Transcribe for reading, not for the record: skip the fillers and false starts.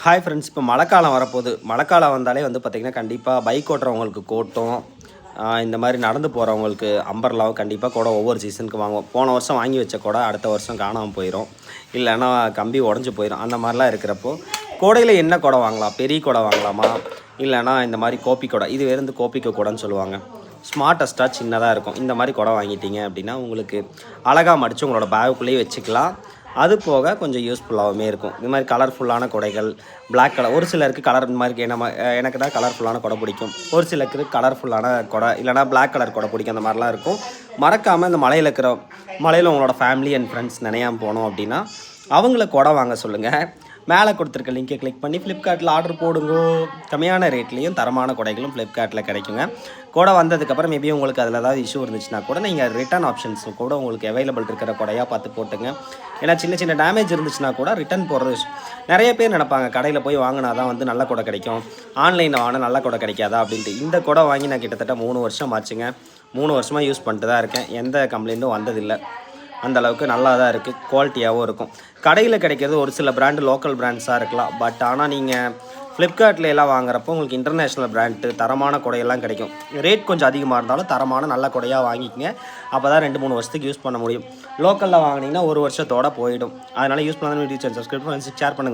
Hi friends, இப்போ மழைக்காலம் வரப்போகுது. மழைக்காலம் வந்தாலே வந்து பார்த்திங்கன்னா கண்டிப்பாக பைக் ஓட்டுறவங்களுக்கு கோட்டும், இந்த மாதிரி நடந்து போகிறவங்களுக்கு அம்பர்லாவும் கண்டிப்பாக குடை ஒவ்வொரு சீசனுக்கு வாங்குவோம். போன வருஷம் வாங்கி வச்ச குடை அடுத்த வருஷம் காணாமல் போயிடும், இல்லைன்னா கம்பி உடஞ்சி போயிடும். அந்த மாதிரிலாம் இருக்கிறப்போ குடையில் என்ன குடை வாங்கலாம்? பெரிய குடை வாங்கலாமா, இல்லைனா இந்த மாதிரி கோப்பி குடை? இது வேறு கோப்பிக்கு குடைன்னு சொல்லுவாங்க. ஸ்மார்ட்டஸ்ட்டாக சின்னதாக இருக்கும். இந்த மாதிரி குடை வாங்கிட்டீங்க அப்படின்னா உங்களுக்கு அழகாக மடித்து உங்களோட பேக்குள்ளேயே வச்சுக்கலாம். அது போக கொஞ்சம் யூஸ்ஃபுல்லாகவுமே இருக்கும். இது மாதிரி கலர்ஃபுல்லான குடைகள், பிளாக் கலர். ஒரு சிலருக்கு கலர் இந்த மாதிரி எனக்கு தான் கலர்ஃபுல்லான குடை பிடிக்கும். ஒரு சிலருக்கு கலர்ஃபுல்லான குடை இல்லைனா பிளாக் கலர் குடை பிடிக்கும். அந்த மாதிரிலாம் இருக்கும். மறக்காமல் இந்த மலையில் உங்களோட ஃபேமிலி அண்ட் ஃப்ரெண்ட்ஸ் நினையாமல் போனோம் அப்படின்னா அவங்கள குடை வாங்க சொல்லுங்கள். மேலே கொடுத்துருக்க லிங்கை கிளிக் பண்ணி ஃப்ளிப்கார்ட்டில் ஆர்டர் போடுங்க. கம்மியான ரேட்லேயும் தரமான குடைகளும் ஃப்ளிப்கார்ட்டில் கிடைக்குங்க. குடை வந்ததுக்கப்புறம் மேபி உங்களுக்கு அதில் ஏதாவது இஷ்யூ இருந்துச்சுன்னா கூட நீங்கள் ரிட்டன் ஆப்ஷன்ஸ் கூட உங்களுக்கு அவைலபிள் இருக்கிற குடையாக பார்த்து போட்டுங்க. ஏன்னா சின்ன சின்ன டேமேஜ் இருந்துச்சுன்னா கூட ரிட்டன் போடுறது. நிறைய பேர் நினைப்பாங்க கடையில் போய் வாங்கினா தான் வந்து நல்ல குடை கிடைக்கும், ஆன்லைனில் வாங்கினா நல்ல குடை கிடைக்காதா அப்படின்ட்டு. இந்த குடை வாங்கி நான் கிட்டத்தட்ட 3 வருஷம் ஆச்சுங்க. 3 வருஷமாக யூஸ் பண்ணிட்டு தான் இருக்கேன். எந்த கம்ப்ளைண்ட்டும் வந்ததில்லை. அந்தளவுக்கு நல்லா தான் இருக்குது, குவாலிட்டியாகவும் இருக்கும். கடையில் கிடைக்கிறது ஒரு சில பிராண்டு லோக்கல் பிராண்ட்ஸாக இருக்கலாம். பட் ஆனால் நீங்கள் ஃப்ளிப்கார்ட்டில் எல்லாம் வாங்குறப்போ உங்களுக்கு இன்டர்நேஷ்னல் பிராண்டு தரமான குடையெல்லாம் கிடைக்கும். ரேட் கொஞ்சம் அதிகமாக இருந்தாலும் தரமான நல்ல குடையாக வாங்கிக்கங்க. அப்போ தான் 2-3 வருஷத்துக்கு யூஸ் பண்ண முடியும். லோக்கலில் வாங்கினீங்கன்னா 1 வருஷத்தோடு போயிடும். அதனால் யூஸ் பண்ணாத வீடியோ சப்ஸ்கிரைப் பண்ணி ஷேர் பண்ணுங்கள்.